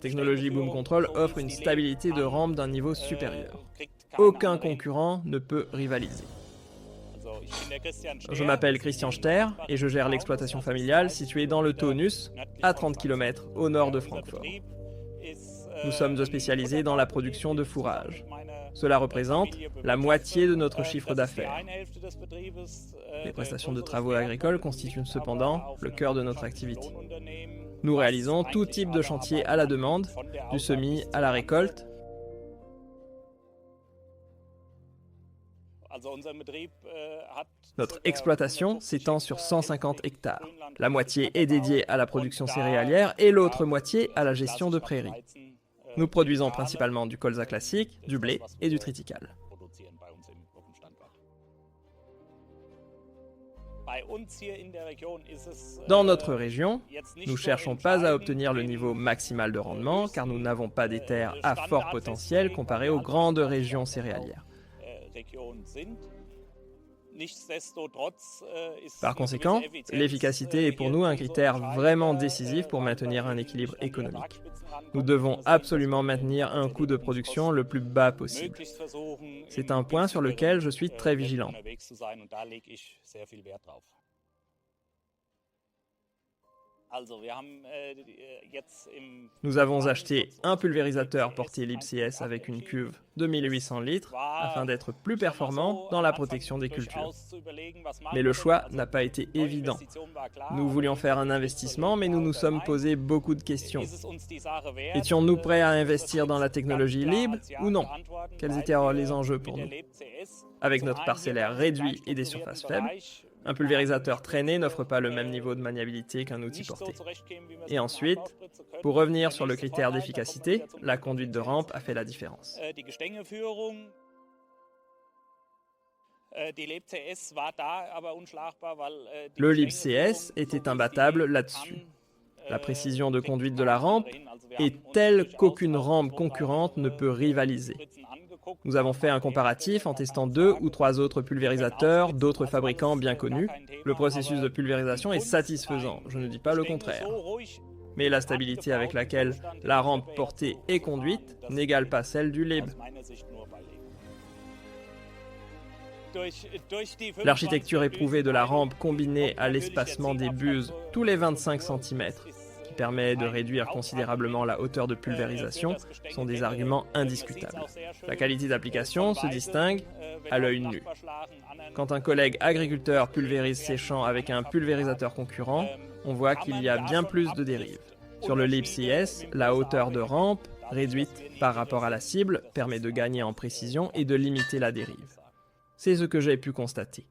technologie Boom Control offre une stabilité de rampe d'un niveau supérieur. Aucun concurrent ne peut rivaliser. Je m'appelle Christian Ster et je gère l'exploitation familiale située dans le Taunus, à 30 km au nord de Francfort. Nous sommes spécialisés dans la production de fourrage. Cela représente la moitié de notre chiffre d'affaires. Les prestations de travaux agricoles constituent cependant le cœur de notre activité. Nous réalisons tout type de chantier à la demande, du semis à la récolte. Notre exploitation s'étend sur 150 hectares. La moitié est dédiée à la production céréalière et l'autre moitié à la gestion de prairies. Nous produisons principalement du colza classique, du blé et du triticale. Dans notre région, nous ne cherchons pas à obtenir le niveau maximal de rendement car nous n'avons pas des terres à fort potentiel comparées aux grandes régions céréalières. Par conséquent, l'efficacité est pour nous un critère vraiment décisif pour maintenir un équilibre économique. Nous devons absolument maintenir un coût de production le plus bas possible. C'est un point sur lequel je suis très vigilant. Nous avons acheté un pulvérisateur porté LibCS avec une cuve de 1800 litres afin d'être plus performant dans la protection des cultures. Mais le choix n'a pas été évident. Nous voulions faire un investissement, mais nous nous sommes posé beaucoup de questions. Étions-nous prêts à investir dans la technologie libre ou non? Quels étaient alors les enjeux pour nous? Avec notre parcellaire réduit et des surfaces faibles, un pulvérisateur traîné n'offre pas le même niveau de maniabilité qu'un outil porté. Et ensuite, pour revenir sur le critère d'efficacité, la conduite de rampe a fait la différence. Le LibCS était imbattable là-dessus. La précision de conduite de la rampe est telle qu'aucune rampe concurrente ne peut rivaliser. Nous avons fait un comparatif en testant 2 ou 3 autres pulvérisateurs d'autres fabricants bien connus. Le processus de pulvérisation est satisfaisant, je ne dis pas le contraire. Mais la stabilité avec laquelle la rampe portée est conduite n'égale pas celle du Lib. L'architecture éprouvée de la rampe combinée à l'espacement des buses tous les 25 cm, qui permet de réduire considérablement la hauteur de pulvérisation, sont des arguments indiscutables. La qualité d'application se distingue à l'œil nu. Quand un collègue agriculteur pulvérise ses champs avec un pulvérisateur concurrent, on voit qu'il y a bien plus de dérives. Sur le LibCS, la hauteur de rampe, réduite par rapport à la cible, permet de gagner en précision et de limiter la dérive. C'est ce que j'ai pu constater.